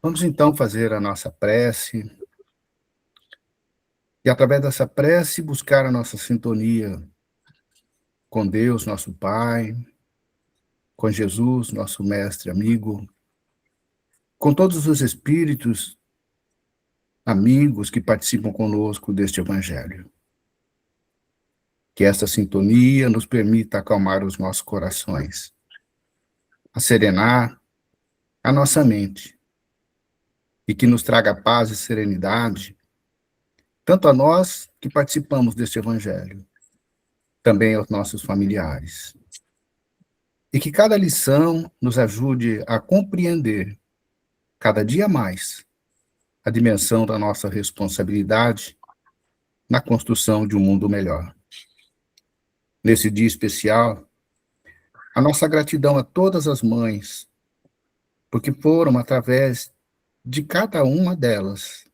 Vamos então fazer a nossa prece e, através dessa prece, buscar a nossa sintonia com Deus, nosso Pai, com Jesus, nosso mestre, amigo, com todos os espíritos amigos que participam conosco deste Evangelho. Que esta sintonia nos permita acalmar os nossos corações, serenar a nossa mente e que nos traga paz e serenidade, tanto a nós que participamos deste Evangelho, também aos nossos familiares. E que cada lição nos ajude a compreender, cada dia mais, a dimensão da nossa responsabilidade na construção de um mundo melhor. Nesse dia especial, a nossa gratidão a todas as mães, porque foram através de cada uma delas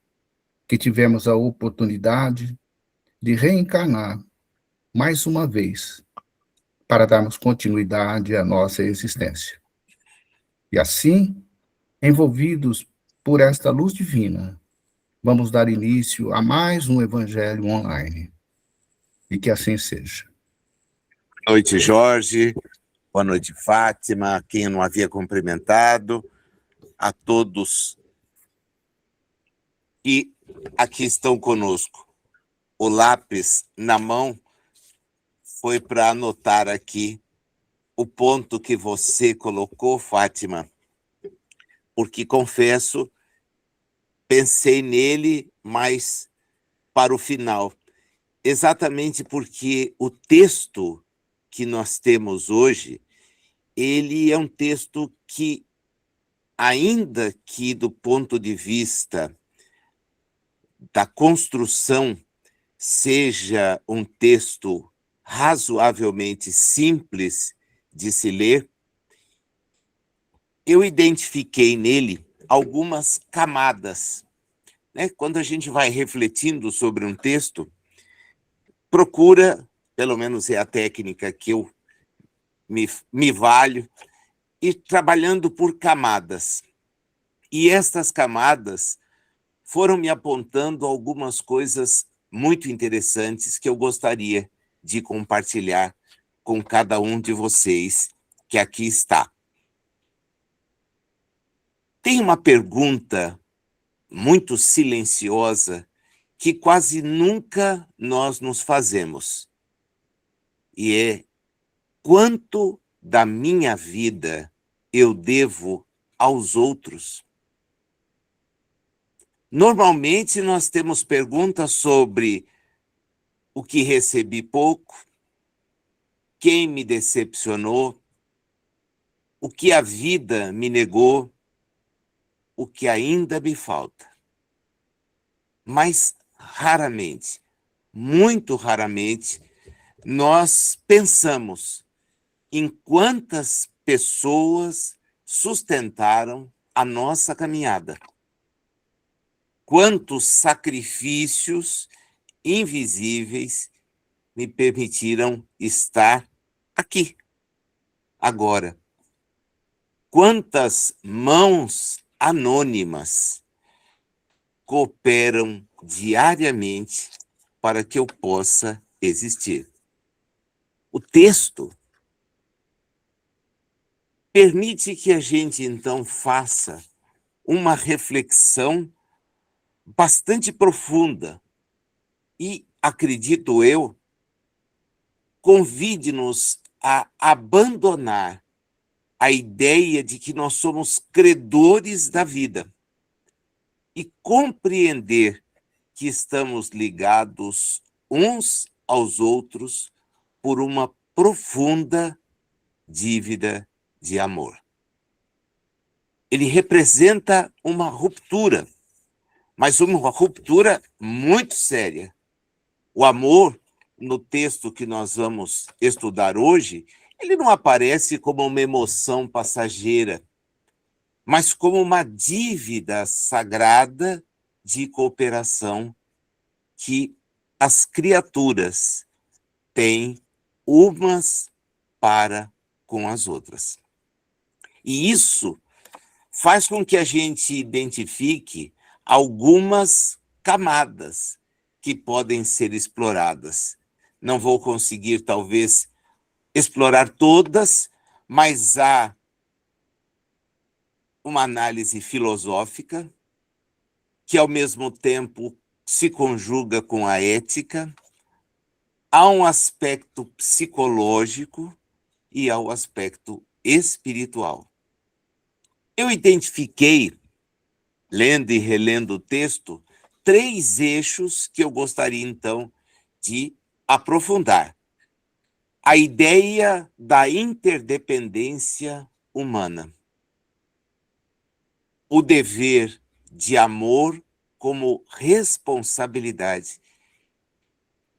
que tivemos a oportunidade de reencarnar mais uma vez para darmos continuidade à nossa existência. E assim, envolvidos por esta luz divina, vamos dar início a mais um Evangelho online. E que assim seja. Boa noite, Jorge. Boa noite, Fátima. Quem eu não havia cumprimentado. A todos que aqui estão conosco. O lápis na mão foi para anotar aqui o ponto que você colocou, Fátima, porque, confesso, pensei nele, mas para o final. Exatamente porque o texto que nós temos hoje, ele é um texto que, ainda que do ponto de vista da construção, seja um texto razoavelmente simples de se ler, eu identifiquei nele algumas camadas. Quando a gente vai refletindo sobre um texto, procura, pelo menos é a técnica que eu me valho, ir trabalhando por camadas. E estas camadas foram me apontando algumas coisas muito interessantes que eu gostaria de compartilhar com cada um de vocês que aqui está. Tem uma pergunta muito silenciosa que quase nunca nós nos fazemos. E é: quanto da minha vida eu devo aos outros? Normalmente nós temos perguntas sobre o que recebi pouco, quem me decepcionou, o que a vida me negou, o que ainda me falta. Mas raramente, muito raramente, nós pensamos em quantas pessoas sustentaram a nossa caminhada. Quantos sacrifícios invisíveis me permitiram estar aqui, agora. Quantas mãos anônimas cooperam diariamente para que eu possa existir. O texto permite que a gente, então, faça uma reflexão bastante profunda e, acredito eu, convide-nos a abandonar a ideia de que nós somos credores da vida e compreender que estamos ligados uns aos outros por uma profunda dívida de amor. Ele representa uma ruptura, mas uma ruptura muito séria. O amor, no texto que nós vamos estudar hoje, ele não aparece como uma emoção passageira, mas como uma dívida sagrada de cooperação que as criaturas têm umas para com as outras. E isso faz com que a gente identifique algumas camadas que podem ser exploradas. Não vou conseguir, talvez, explorar todas, mas há uma análise filosófica que, ao mesmo tempo, se conjuga com a ética. Há um aspecto psicológico e há o aspecto espiritual. Eu identifiquei, lendo e relendo o texto, 3 eixos que eu gostaria, então, de aprofundar. A ideia da interdependência humana. O dever de amor como responsabilidade.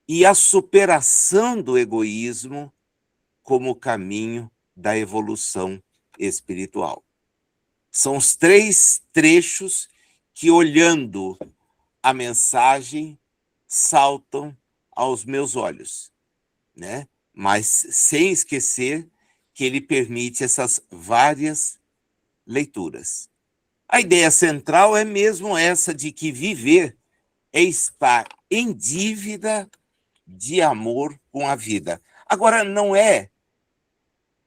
E a superação do egoísmo como caminho da evolução espiritual. São os 3 trechos que, olhando a mensagem, saltam aos meus olhos, né? Mas sem esquecer que ele permite essas várias leituras. A ideia central é mesmo essa de que viver é estar em dívida de amor com a vida. Agora, não é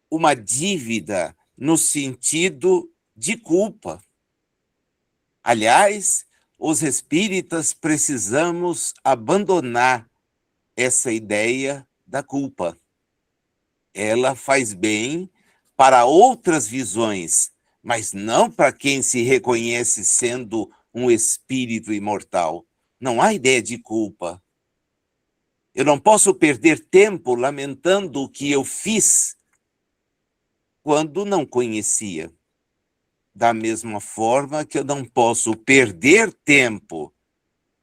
uma dívida no sentido de culpa. Aliás, os espíritas precisamos abandonar essa ideia da culpa. Ela faz bem para outras visões, mas não para quem se reconhece sendo um espírito imortal. Não há ideia de culpa. Eu não posso perder tempo lamentando o que eu fiz quando não conhecia. Da mesma forma que eu não posso perder tempo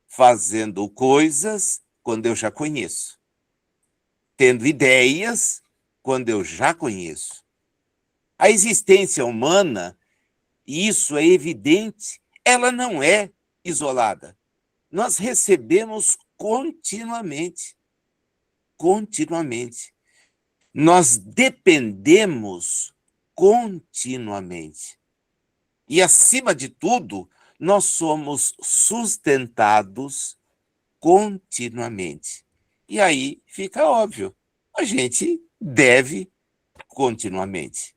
fazendo coisas quando eu já conheço. Tendo ideias quando eu já conheço. A existência humana, e isso é evidente, ela não é isolada. Nós recebemos continuamente. Continuamente. Nós dependemos continuamente. E, acima de tudo, nós somos sustentados continuamente. E aí fica óbvio, a gente deve continuamente.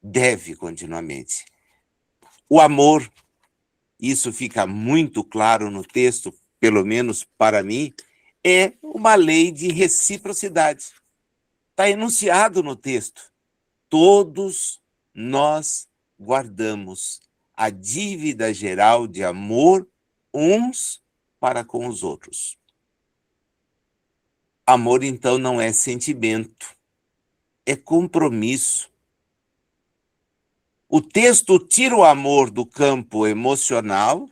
Deve continuamente. O amor, isso fica muito claro no texto, pelo menos para mim, é uma lei de reciprocidade. Está enunciado no texto. Todos nós guardamos a dívida geral de amor uns para com os outros. Amor, então, não é sentimento, é compromisso. O texto tira o amor do campo emocional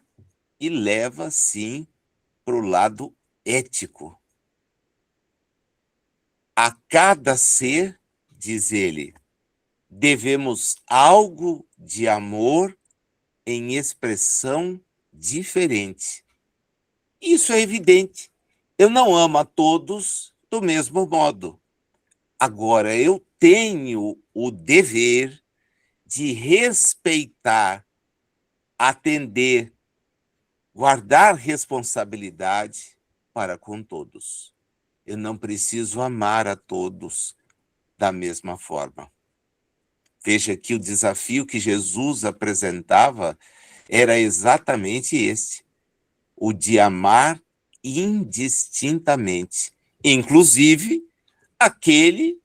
e leva, sim, para o lado ético. A cada ser, diz ele, devemos algo de amor em expressão diferente. Isso é evidente. Eu não amo a todos do mesmo modo. Agora, eu tenho o dever de respeitar, atender, guardar responsabilidade para com todos. Eu não preciso amar a todos da mesma forma. Veja que o desafio que Jesus apresentava era exatamente esse, o de amar indistintamente, inclusive aquele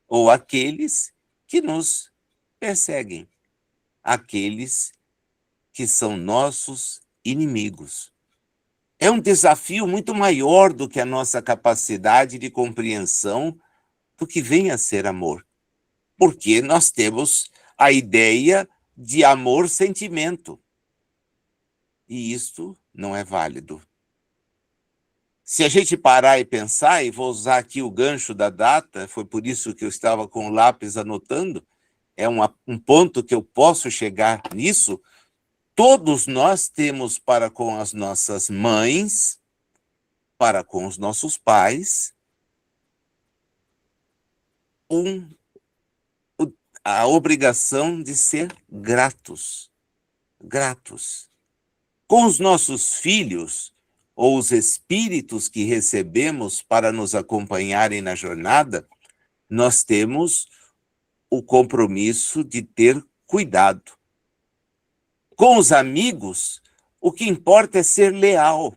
ou aqueles que nos perseguem, aqueles que são nossos inimigos. É um desafio muito maior do que a nossa capacidade de compreensão do que vem a ser amor, porque nós temos a ideia de amor-sentimento, e isto não é válido. Se a gente parar e pensar, e vou usar aqui o gancho da data, foi por isso que eu estava com o lápis anotando, é um ponto que eu posso chegar nisso, todos nós temos para com as nossas mães, para com os nossos pais, a obrigação de ser gratos. Gratos. Com os nossos filhos, ou os espíritos que recebemos para nos acompanharem na jornada, nós temos o compromisso de ter cuidado. Com os amigos, o que importa é ser leal,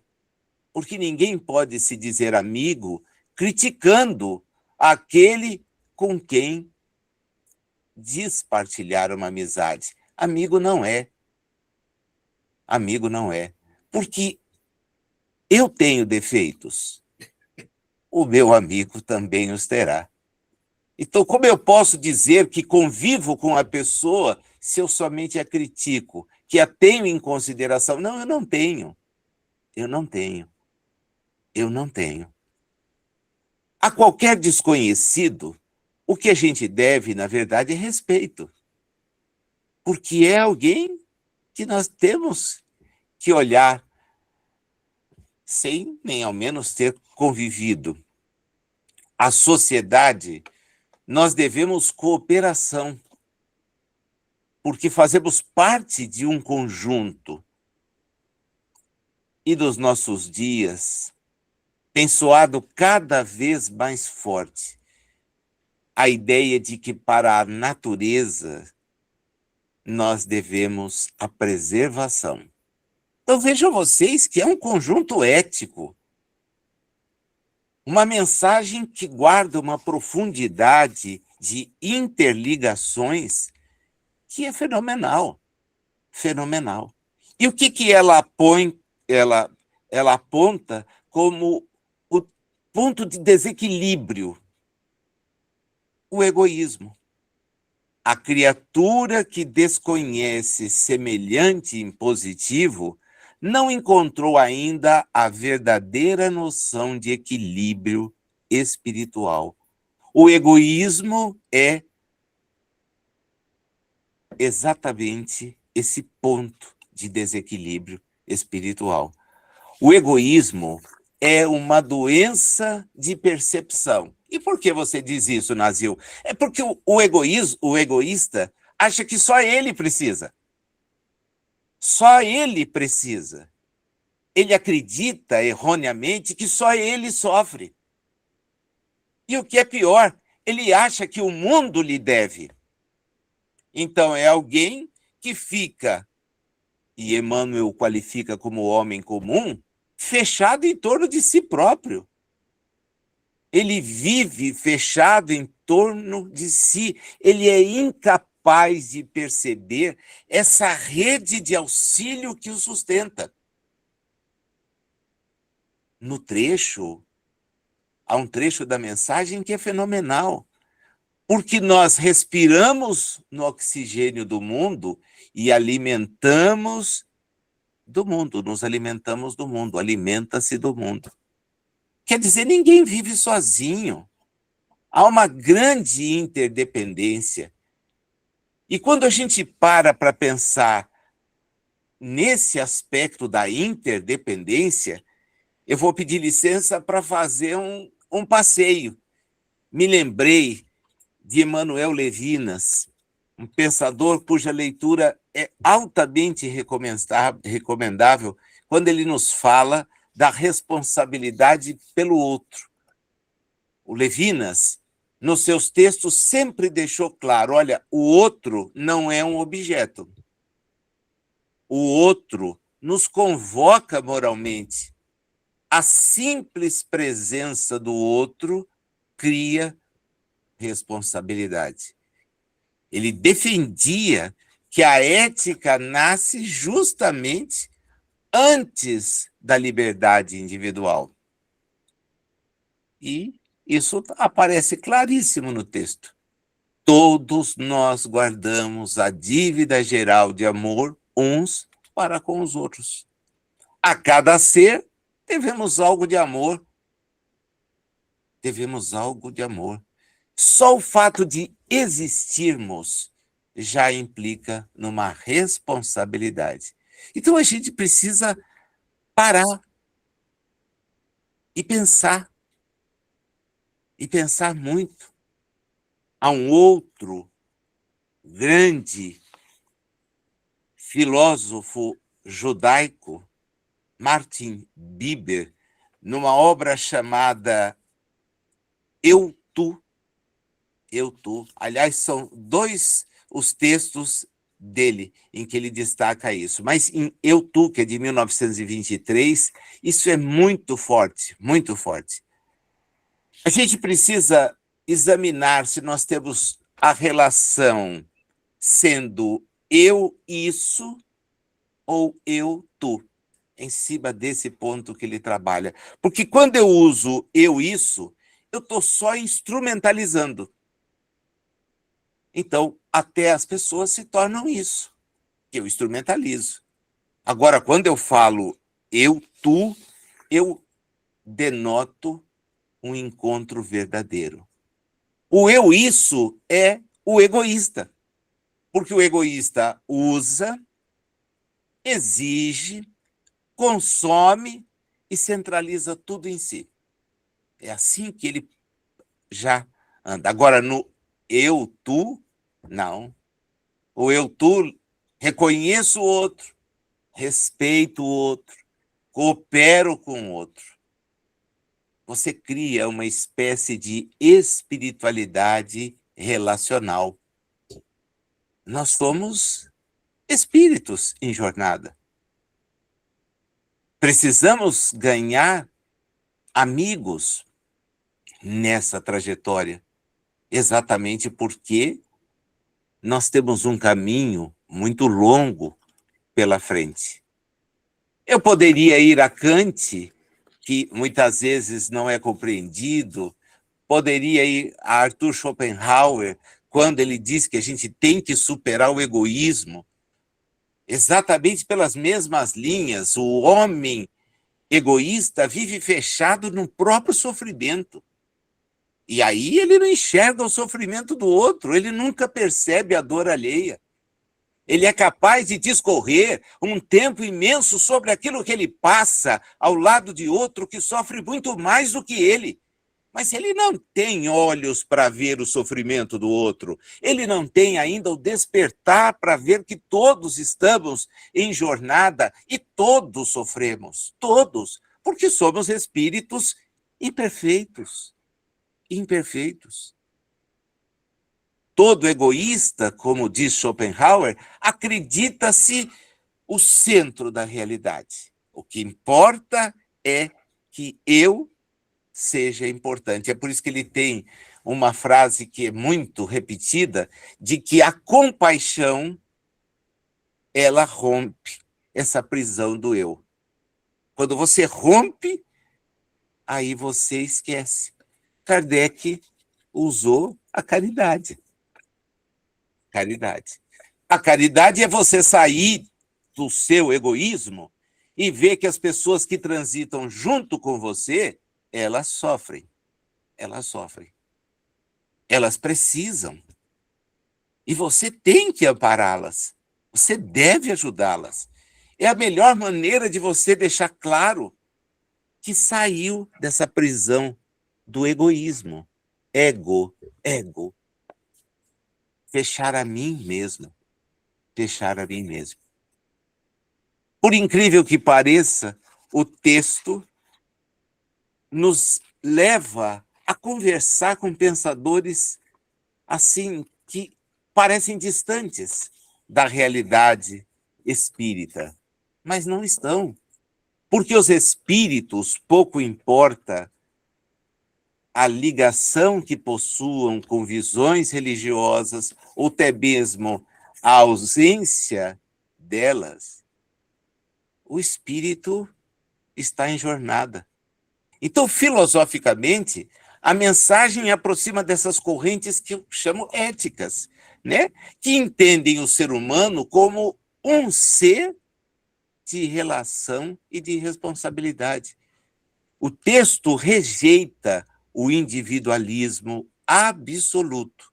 porque ninguém pode se dizer amigo criticando aquele com quem diz partilhar uma amizade. Amigo não é. Amigo não é. Porque eu tenho defeitos. O meu amigo também os terá. Então, como eu posso dizer que convivo com a pessoa se eu somente a critico, que a tenho em consideração? Não, eu não tenho. Eu não tenho. Eu não tenho. A qualquer desconhecido, o que a gente deve, na verdade, é respeito. Porque é alguém que nós temos que olhar sem nem ao menos ter convivido. A sociedade, nós devemos cooperação, porque fazemos parte de um conjunto. E dos nossos dias, tem soado cada vez mais forte a ideia de que para a natureza nós devemos a preservação. Então vejam vocês que é um conjunto ético, uma mensagem que guarda uma profundidade de interligações que é fenomenal, fenomenal. E o que ela põe, ela aponta como o ponto de desequilíbrio? O egoísmo. A criatura que desconhece semelhante impositivo não encontrou ainda a verdadeira noção de equilíbrio espiritual. O egoísmo é exatamente esse ponto de desequilíbrio espiritual. O egoísmo é uma doença de percepção. E por que você diz isso, Nazil? É porque o egoísta acha que só ele precisa. Só ele precisa. Ele acredita erroneamente que só ele sofre. E o que é pior, ele acha que o mundo lhe deve. Então é alguém que fica, e Emmanuel qualifica como homem comum, fechado em torno de si próprio. Ele vive fechado em torno de si. Ele é incapaz de perceber essa rede de auxílio que o sustenta. No trecho, há um trecho da mensagem que é fenomenal, porque nós respiramos no oxigênio do mundo e alimentamos do mundo, nos alimentamos do mundo, alimenta-se do mundo. Quer dizer, ninguém vive sozinho. Há uma grande interdependência. E quando a gente para pensar nesse aspecto da interdependência, eu vou pedir licença para fazer um passeio. Me lembrei de Emmanuel Levinas, um pensador cuja leitura é altamente recomendável quando ele nos fala da responsabilidade pelo outro. O Levinas, nos seus textos, sempre deixou claro, olha, o outro não é um objeto. O outro nos convoca moralmente. A simples presença do outro cria responsabilidade. Ele defendia que a ética nasce justamente antes da liberdade individual. E isso aparece claríssimo no texto. Todos nós guardamos a dívida geral de amor uns para com os outros. A cada ser devemos algo de amor. Devemos algo de amor. Só o fato de existirmos já implica numa responsabilidade. Então a gente precisa parar e pensar muito. Há um outro grande filósofo judaico, Martin Buber, numa obra chamada Eu, Tu. Eu, Tu. Aliás, são dois os textos dele em que ele destaca isso. Mas em Eu, Tu, que é de 1923, isso é muito forte, muito forte. A gente precisa examinar se nós temos a relação sendo eu, isso, ou eu, tu, em cima desse ponto que ele trabalha. Porque quando eu uso eu, isso, eu estou só instrumentalizando. Então, até as pessoas se tornam isso, que eu instrumentalizo. Agora, quando eu falo eu, tu, eu denoto um encontro verdadeiro. O eu, isso, é o egoísta. Porque o egoísta usa, exige, consome e centraliza tudo em si. É assim que ele já anda. Agora, no eu, tu, não. O eu, tu, reconheço o outro, respeito o outro, coopero com o outro. Você cria uma espécie de espiritualidade relacional. Nós somos espíritos em jornada. Precisamos ganhar amigos nessa trajetória, exatamente porque nós temos um caminho muito longo pela frente. Eu poderia ir a Kant, que muitas vezes não é compreendido, poderia ir a Arthur Schopenhauer, quando ele diz que a gente tem que superar o egoísmo, exatamente pelas mesmas linhas. O homem egoísta vive fechado no próprio sofrimento. E aí ele não enxerga o sofrimento do outro, ele nunca percebe a dor alheia. Ele é capaz de discorrer um tempo imenso sobre aquilo que ele passa ao lado de outro que sofre muito mais do que ele. Mas ele não tem olhos para ver o sofrimento do outro. Ele não tem ainda o despertar para ver que todos estamos em jornada e todos sofremos. Todos. Porque somos espíritos imperfeitos. Imperfeitos. Todo egoísta, como diz Schopenhauer, acredita-se o centro da realidade. O que importa é que eu seja importante. É por isso que ele tem uma frase que é muito repetida, de que a compaixão, ela rompe essa prisão do eu. Quando você rompe, aí você esquece. Kardec usou a caridade. Caridade. A caridade é você sair do seu egoísmo e ver que as pessoas que transitam junto com você, elas sofrem. Elas sofrem. Elas precisam. E você tem que ampará-las. Você deve ajudá-las. É a melhor maneira de você deixar claro que saiu dessa prisão do egoísmo. Ego, ego. Fechar a mim mesmo. Fechar a mim mesmo. Por incrível que pareça, o texto nos leva a conversar com pensadores assim que parecem distantes da realidade espírita, mas não estão. Porque os espíritos, pouco importa a ligação que possuam com visões religiosas, ou até mesmo a ausência delas, o espírito está em jornada. Então, filosoficamente, a mensagem aproxima dessas correntes que eu chamo éticas, né? Que entendem o ser humano como um ser de relação e de responsabilidade. O texto rejeita o individualismo absoluto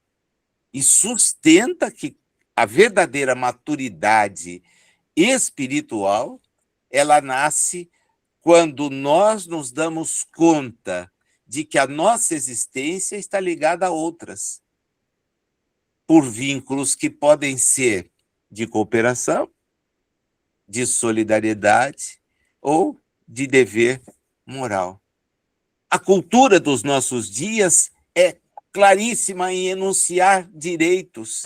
e sustenta que a verdadeira maturidade espiritual, ela nasce quando nós nos damos conta de que a nossa existência está ligada a outras. por vínculos que podem ser de cooperação, de solidariedade ou de dever moral. A cultura dos nossos dias é claríssima em enunciar direitos.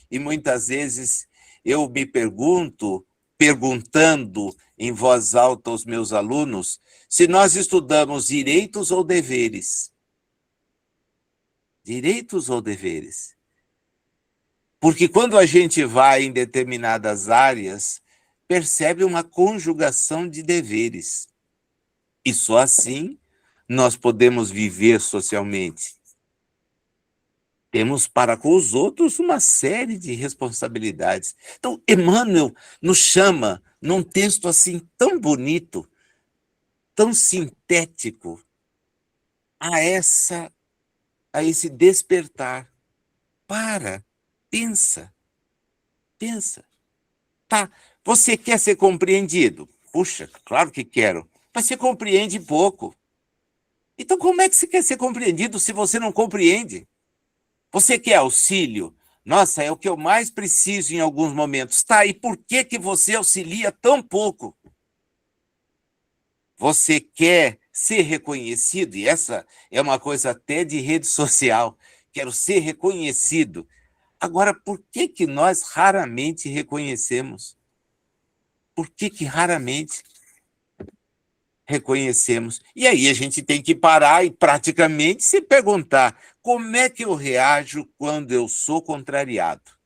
E muitas vezes eu me pergunto, perguntando em voz alta aos meus alunos, se nós estudamos direitos ou deveres. Direitos ou deveres? Porque quando a gente vai em determinadas áreas, percebe uma conjugação de deveres. E só assim nós podemos viver socialmente. Temos para com os outros uma série de responsabilidades. Então, Emmanuel nos chama, num texto assim tão bonito, tão sintético, a esse despertar. Pensa. Tá, você quer ser compreendido? Puxa, claro que quero, mas você compreende pouco. Então, como é que você quer ser compreendido se você não compreende? Você quer auxílio? Nossa, é o que eu mais preciso em alguns momentos. Tá, e por que você auxilia tão pouco? Você quer ser reconhecido? E essa é uma coisa até de rede social. Quero ser reconhecido. Agora, por que nós raramente reconhecemos? Por que raramente reconhecemos? E aí a gente tem que parar e praticamente se perguntar: como é que eu reajo quando eu sou contrariado?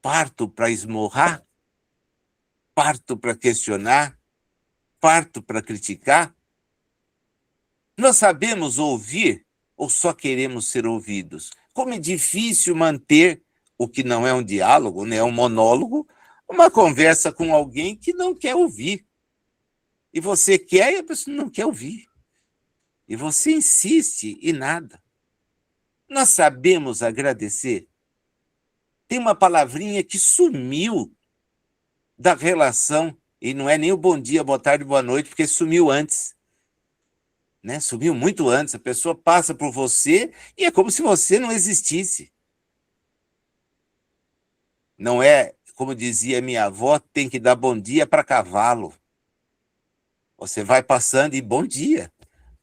Parto para esmurrar? Parto para questionar? Parto para criticar? Nós sabemos ouvir ou só queremos ser ouvidos? Como é difícil manter o que não é um diálogo, né, é um monólogo, uma conversa com alguém que não quer ouvir. E você quer e a pessoa não quer ouvir. E você insiste e nada. Nós sabemos agradecer. Tem uma palavrinha que sumiu da relação, e não é nem o bom dia, boa tarde, boa noite, porque sumiu antes. Né? Sumiu muito antes. A pessoa passa por você e é como se você não existisse. Não é, como dizia minha avó, tem que dar bom dia para cavalo. Você vai passando e bom dia,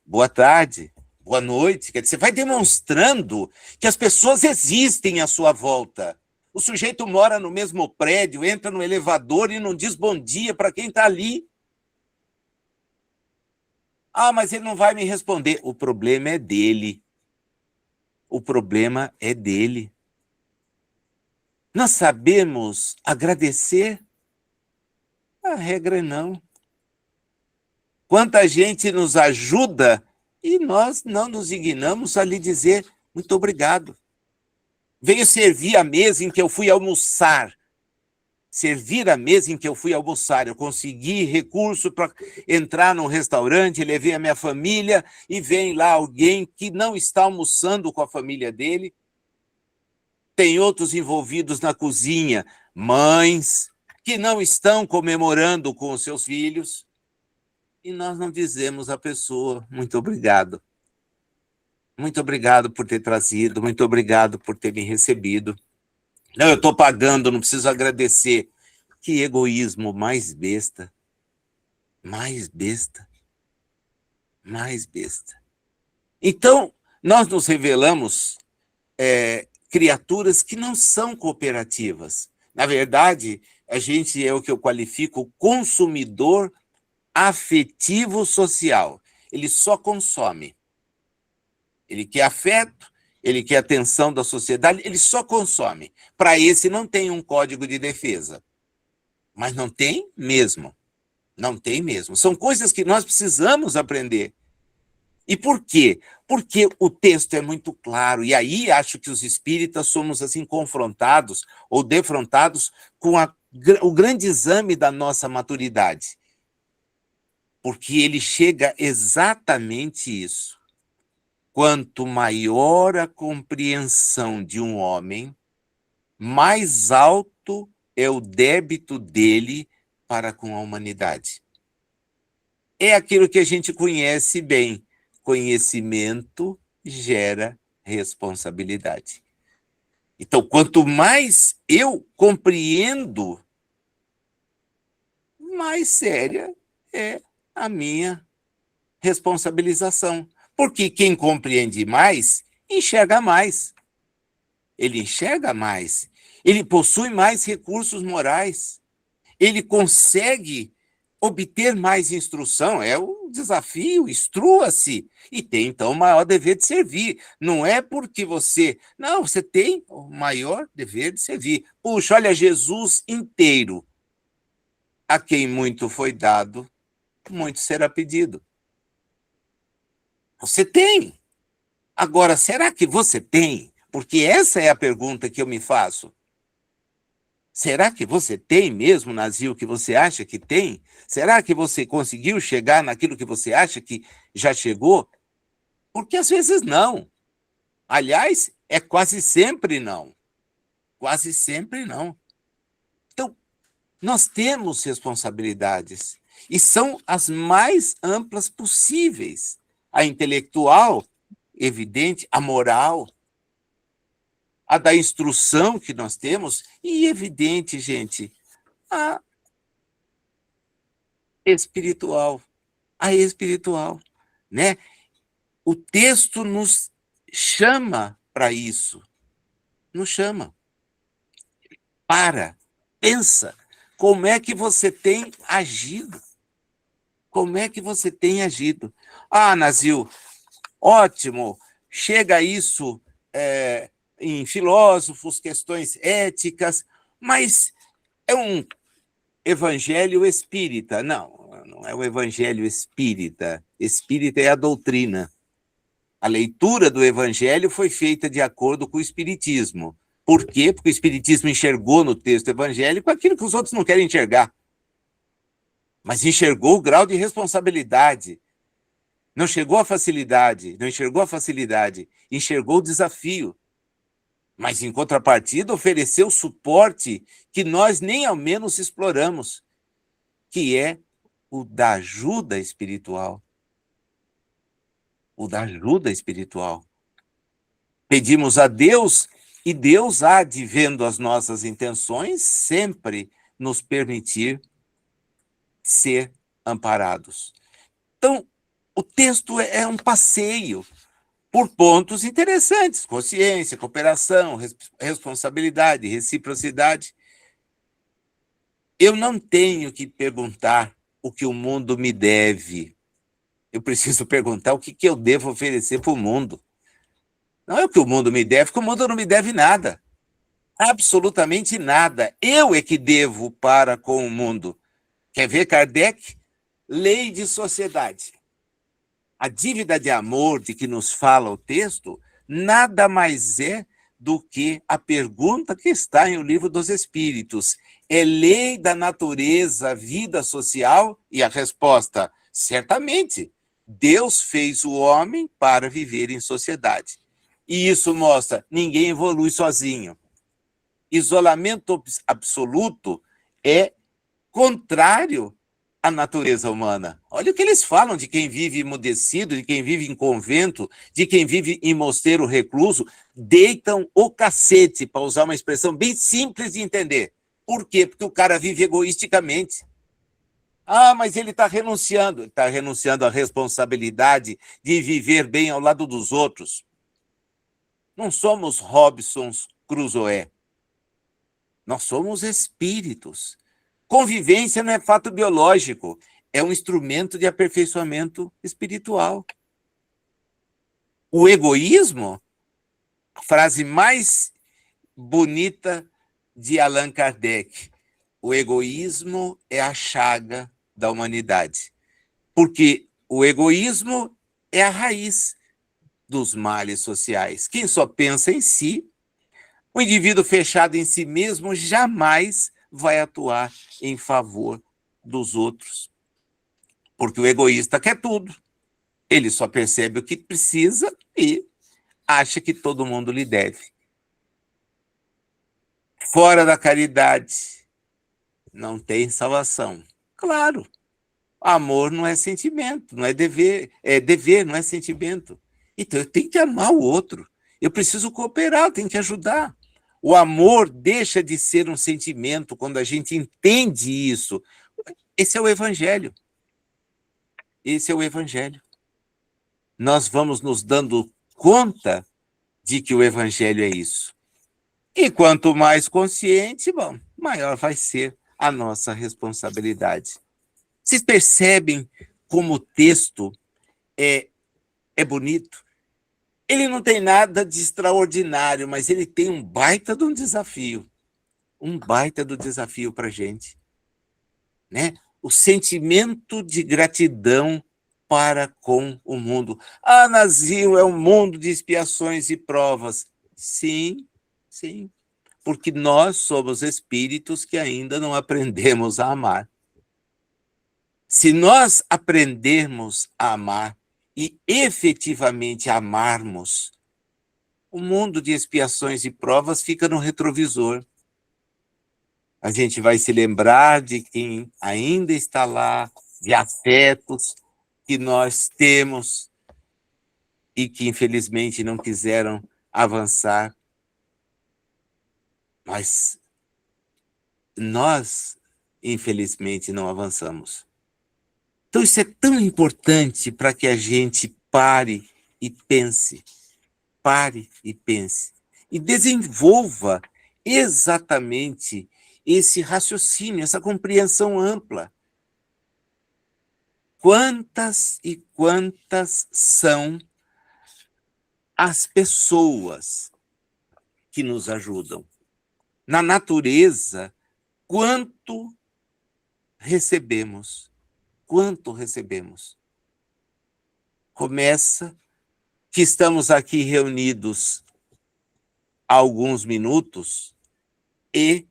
boa tarde, boa noite. Quer dizer, você vai demonstrando que as pessoas existem à sua volta. O sujeito mora no mesmo prédio, entra no elevador e não diz bom dia para quem está ali. Ah, mas ele não vai me responder. O problema é dele. O problema é dele. Nós sabemos agradecer? A regra é não. Quanta gente nos ajuda e nós não nos dignamos a lhe dizer muito obrigado. Veio servir a mesa em que eu fui almoçar. Servir a mesa em que eu fui almoçar. Eu consegui recurso para entrar num restaurante, levei a minha família e vem lá alguém que não está almoçando com a família dele. Tem outros envolvidos na cozinha, mães que não estão comemorando com os seus filhos. E nós não dizemos à pessoa, muito obrigado. Muito obrigado por ter trazido, muito obrigado por ter me recebido. Não, eu estou pagando, não preciso agradecer. Que egoísmo mais besta. Mais besta. Mais besta. Então, nós nos revelamos criaturas que não são cooperativas. Na verdade, a gente é o que eu qualifico consumidor afetivo social. Ele só consome. Ele quer afeto, ele quer atenção da sociedade, ele só consome. Para esse não tem um código de defesa. Mas não tem mesmo. Não tem mesmo. São coisas que nós precisamos aprender. E por quê? Porque o texto é muito claro. E aí acho que os espíritas somos assim confrontados ou defrontados com o grande exame da nossa maturidade. Porque ele chega exatamente isso. Quanto maior a compreensão de um homem, mais alto é o débito dele para com a humanidade. É aquilo que a gente conhece bem. Conhecimento gera responsabilidade. Então, quanto mais eu compreendo, mais séria é a minha responsabilização. Porque quem compreende mais, enxerga mais. Ele enxerga mais. Ele possui mais recursos morais. Ele consegue obter mais instrução. É o desafio, instrua-se. E tem, então, o maior dever de servir. Não é porque você... Não, você tem o maior dever de servir. Puxa, olha, Jesus inteiro. A quem muito foi dado, muito será pedido. Você tem. Agora, será que você tem? Porque essa é a pergunta que eu me faço. Será que você tem mesmo, Nazil, o que você acha que tem? Será que você conseguiu chegar naquilo que você acha que já chegou? Porque às vezes não. Aliás, é quase sempre não. Quase sempre não. Então, nós temos responsabilidades e são as mais amplas possíveis. A intelectual, evidente, a moral, a da instrução que nós temos e, evidente, gente, a espiritual. A espiritual, né? O texto nos chama para isso. Nos chama. Pensa. Como é que você tem agido? Como é que você tem agido? Ah, Nazil, ótimo. Chega isso em filósofos, questões éticas, mas é um evangelho espírita. Não, não é o evangelho espírita. Espírita é a doutrina. A leitura do evangelho foi feita de acordo com o espiritismo. Por quê? Porque o espiritismo enxergou no texto evangélico aquilo que os outros não querem enxergar. Mas enxergou o grau de responsabilidade. Não chegou a facilidade, não enxergou a facilidade, enxergou o desafio. Mas, em contrapartida, ofereceu suporte que nós nem ao menos exploramos, que é o da ajuda espiritual. O da ajuda espiritual. Pedimos a Deus e Deus há de, vendo as nossas intenções, sempre nos permitir ser amparados. Então, o texto é um passeio por pontos interessantes: consciência, cooperação, responsabilidade, reciprocidade. Eu não tenho que perguntar o que o mundo me deve. Eu preciso perguntar o que eu devo oferecer para o mundo. Não é o que o mundo me deve, porque o mundo não me deve nada. Absolutamente nada. Eu é que devo para com o mundo. Quer ver Kardec? Lei de sociedade. A dívida de amor de que nos fala o texto nada mais é do que a pergunta que está em O Livro dos Espíritos. É lei da natureza, vida social? E a resposta, certamente. Deus fez o homem para viver em sociedade. E isso mostra, ninguém evolui sozinho. Isolamento absoluto é contrário à natureza humana. Olha o que eles falam de quem vive emudecido, de quem vive em convento, de quem vive em mosteiro recluso. Deitam o cacete, para usar uma expressão bem simples de entender. Por quê? Porque o cara vive egoisticamente. Ah, mas ele está renunciando. Está renunciando à responsabilidade de viver bem ao lado dos outros. Não somos Robinson Crusoe. Nós somos espíritos. Convivência não é fato biológico, é um instrumento de aperfeiçoamento espiritual. O egoísmo, a frase mais bonita de Allan Kardec, o egoísmo é a chaga da humanidade, porque o egoísmo é a raiz dos males sociais. Quem só pensa em si, o indivíduo fechado em si mesmo jamais vai atuar em favor dos outros. Porque o egoísta quer tudo. Ele só percebe o que precisa e acha que todo mundo lhe deve. Fora da caridade, não tem salvação. Claro, amor não é sentimento, não é dever, não é sentimento. Então eu tenho que amar o outro. Eu preciso cooperar, eu tenho que ajudar. O amor deixa de ser um sentimento quando a gente entende isso. Esse é o Evangelho. Esse é o Evangelho. Nós vamos nos dando conta de que o Evangelho é isso. E quanto mais consciente, bom, maior vai ser a nossa responsabilidade. Vocês percebem como o texto é bonito? Ele não tem nada de extraordinário, mas ele tem um baita de um desafio. Um baita do desafio para a gente. Né? O sentimento de gratidão para com o mundo. Ah, Nazil, é um mundo de expiações e provas. Sim, sim. Porque nós somos espíritos que ainda não aprendemos a amar. Se nós aprendermos a amar e efetivamente amarmos, o mundo de expiações e provas fica no retrovisor. A gente vai se lembrar de quem ainda está lá, de afetos que nós temos e que, infelizmente, não quiseram avançar. Mas nós, infelizmente, não avançamos. Então, isso é tão importante para que a gente pare e pense. Pare e pense. E desenvolva exatamente esse raciocínio, essa compreensão ampla. Quantas e quantas são as pessoas que nos ajudam? Na natureza, quanto recebemos? Quanto recebemos? Começa que estamos aqui reunidos há alguns minutos e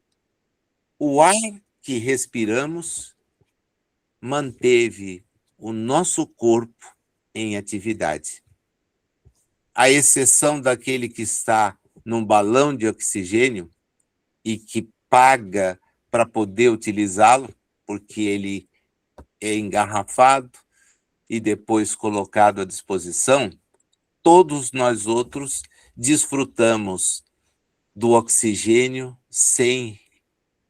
o ar que respiramos manteve o nosso corpo em atividade. À exceção daquele que está num balão de oxigênio e que paga para poder utilizá-lo, porque ele é engarrafado e depois colocado à disposição, todos nós outros desfrutamos do oxigênio sem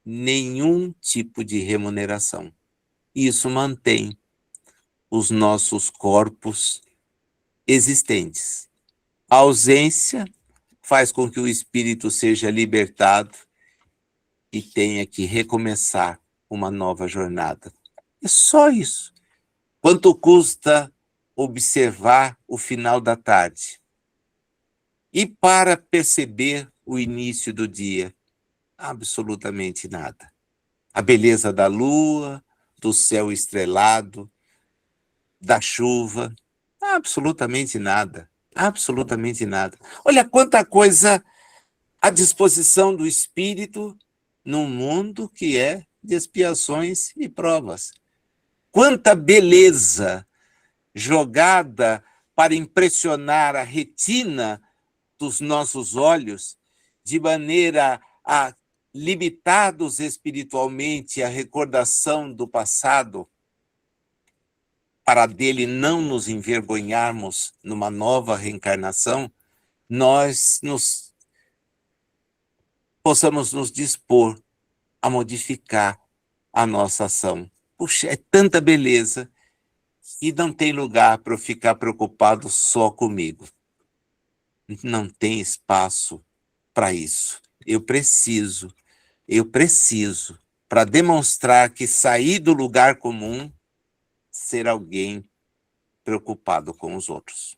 nenhum tipo de remuneração. Isso mantém os nossos corpos existentes. A ausência faz com que o espírito seja libertado e tenha que recomeçar uma nova jornada. É só isso. Quanto custa observar o final da tarde? E para perceber o início do dia? Absolutamente nada. A beleza da lua, do céu estrelado, da chuva, absolutamente nada. Absolutamente nada. Olha quanta coisa à disposição do espírito num mundo que é de expiações e provas. Quanta beleza jogada para impressionar a retina dos nossos olhos, de maneira a limitados espiritualmente a recordação do passado, para dele não nos envergonharmos numa nova reencarnação, nós possamos nos dispor a modificar a nossa ação. Puxa, é tanta beleza e não tem lugar para eu ficar preocupado só comigo. Não tem espaço para isso. Eu preciso, para demonstrar que sair do lugar comum, ser alguém preocupado com os outros.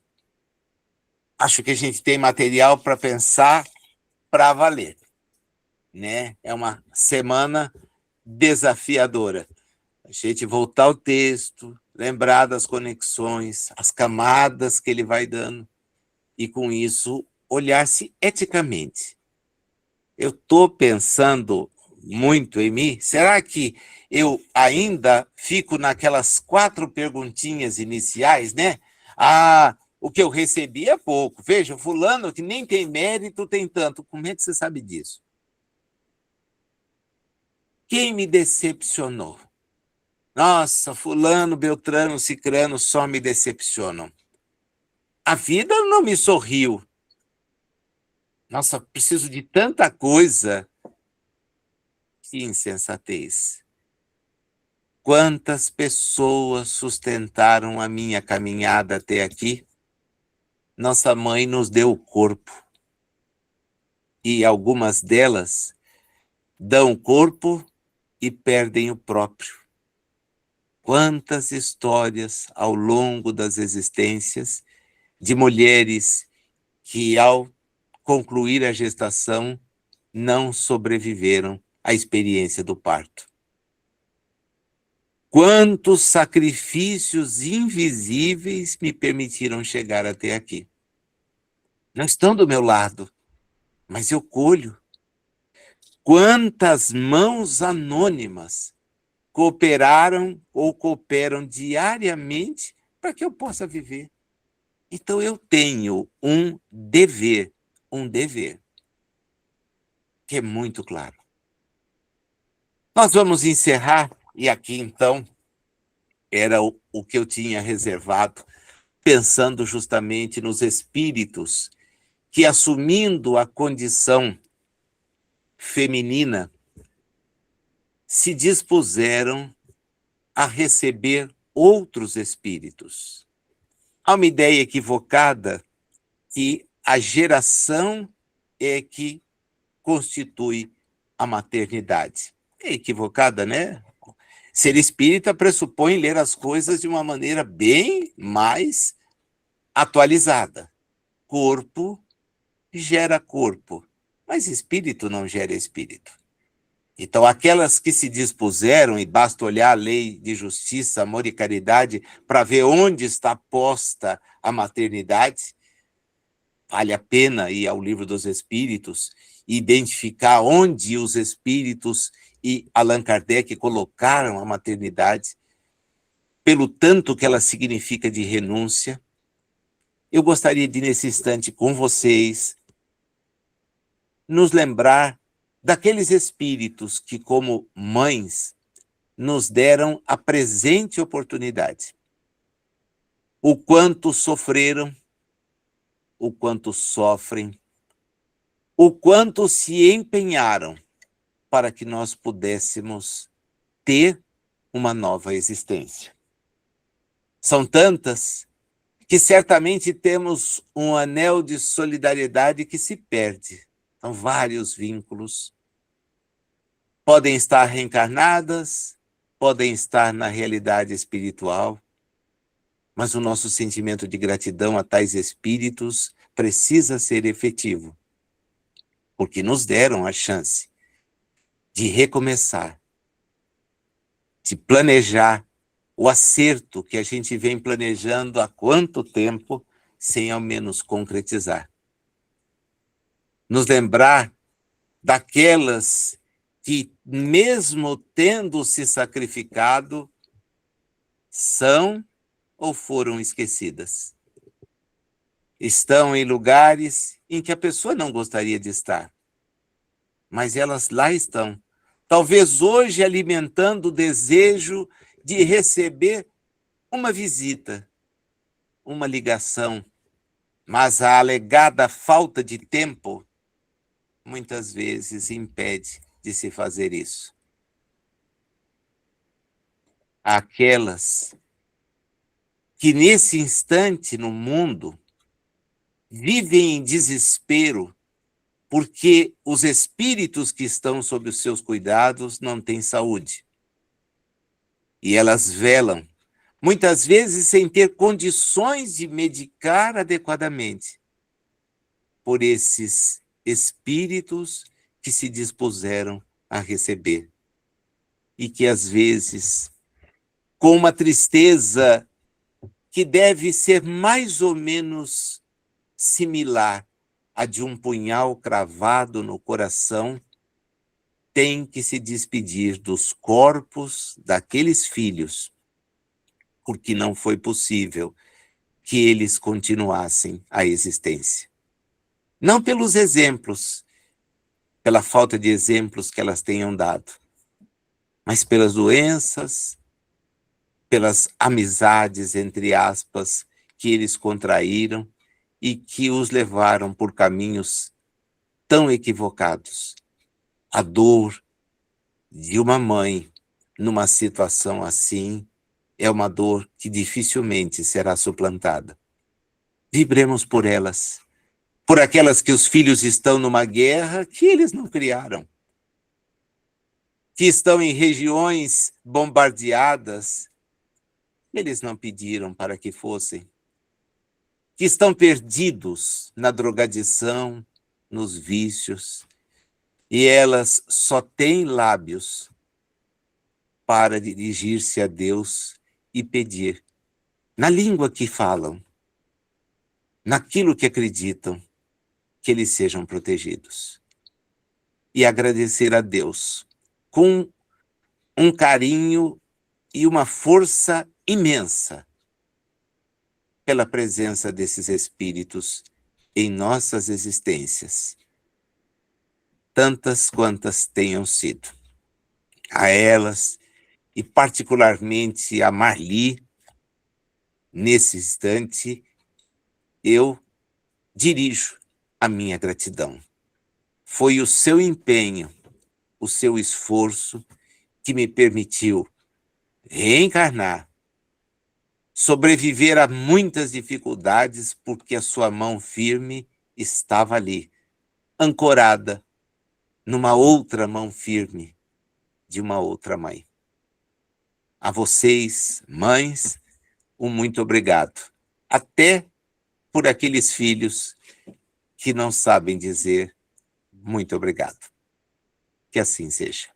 Acho que a gente tem material para pensar para valer, né? É uma semana desafiadora. A gente voltar ao texto, lembrar das conexões, as camadas que ele vai dando, e com isso olhar-se eticamente. Eu estou pensando muito em mim? Será que eu ainda fico naquelas 4 perguntinhas iniciais, né? Ah, o que eu recebi é pouco. Veja, fulano que nem tem mérito tem tanto. Como é que você sabe disso? Quem me decepcionou? Nossa, fulano, beltrano, cicrano só me decepcionam. A vida não me sorriu. Nossa, preciso de tanta coisa. Que insensatez. Quantas pessoas sustentaram a minha caminhada até aqui? Nossa mãe nos deu o corpo. E algumas delas dão o corpo e perdem o próprio. Quantas histórias ao longo das existências de mulheres que, ao concluir a gestação, não sobreviveram à experiência do parto. Quantos sacrifícios invisíveis me permitiram chegar até aqui? Não estão do meu lado, mas eu colho. Quantas mãos anônimas cooperaram ou cooperam diariamente para que eu possa viver? Então eu tenho um dever, que é muito claro. Nós vamos encerrar, e aqui então era o que eu tinha reservado, pensando justamente nos espíritos que, assumindo a condição feminina, se dispuseram a receber outros espíritos. Há uma ideia equivocada que a geração é que constitui a maternidade. É equivocada, né? Ser espírita pressupõe ler as coisas de uma maneira bem mais atualizada. Corpo gera corpo, mas espírito não gera espírito. Então, aquelas que se dispuseram, e basta olhar a lei de justiça, amor e caridade para ver onde está posta a maternidade, vale a pena ir ao Livro dos Espíritos e identificar onde os espíritos e Allan Kardec colocaram a maternidade, pelo tanto que ela significa de renúncia. Eu gostaria de, nesse instante, com vocês, nos lembrar daqueles espíritos que, como mães, nos deram a presente oportunidade. O quanto sofreram, o quanto sofrem, o quanto se empenharam para que nós pudéssemos ter uma nova existência. São tantas que certamente temos um anel de solidariedade que se perde. São vários vínculos. Podem estar reencarnadas, podem estar na realidade espiritual, mas o nosso sentimento de gratidão a tais espíritos precisa ser efetivo, porque nos deram a chance de recomeçar, de planejar o acerto que a gente vem planejando há quanto tempo, sem ao menos concretizar. Nos lembrar daquelas que, mesmo tendo se sacrificado, são ou foram esquecidas. Estão em lugares em que a pessoa não gostaria de estar, mas elas lá estão. Talvez hoje alimentando o desejo de receber uma visita, uma ligação, mas a alegada falta de tempo muitas vezes impede de se fazer isso. Aquelas que nesse instante no mundo vivem em desespero porque os espíritos que estão sob os seus cuidados não têm saúde. E elas velam, muitas vezes sem ter condições de medicar adequadamente, por esses espíritos que se dispuseram a receber. E que, às vezes, com uma tristeza que deve ser mais ou menos similar à de um punhal cravado no coração, tem que se despedir dos corpos daqueles filhos, porque não foi possível que eles continuassem a existência. Não pelos exemplos, pela falta de exemplos que elas tenham dado, mas pelas doenças, pelas amizades, entre aspas, que eles contraíram e que os levaram por caminhos tão equivocados. A dor de uma mãe numa situação assim é uma dor que dificilmente será suplantada. Vibremos por elas, por aquelas que os filhos estão numa guerra que eles não criaram, que estão em regiões bombardeadas, eles não pediram para que fossem, que estão perdidos na drogadição, nos vícios, e elas só têm lábios para dirigir-se a Deus e pedir, na língua que falam, naquilo que acreditam, que eles sejam protegidos. E agradecer a Deus com um carinho e uma força imensa pela presença desses espíritos em nossas existências, tantas quantas tenham sido. A elas, e particularmente a Marli, nesse instante, eu dirijo a minha gratidão. Foi o seu empenho, o seu esforço que me permitiu reencarnar, sobreviver a muitas dificuldades, porque a sua mão firme estava ali, ancorada numa outra mão firme de uma outra mãe. A vocês, mães, um muito obrigado. Até por aqueles filhos que não sabem dizer muito obrigado. Que assim seja.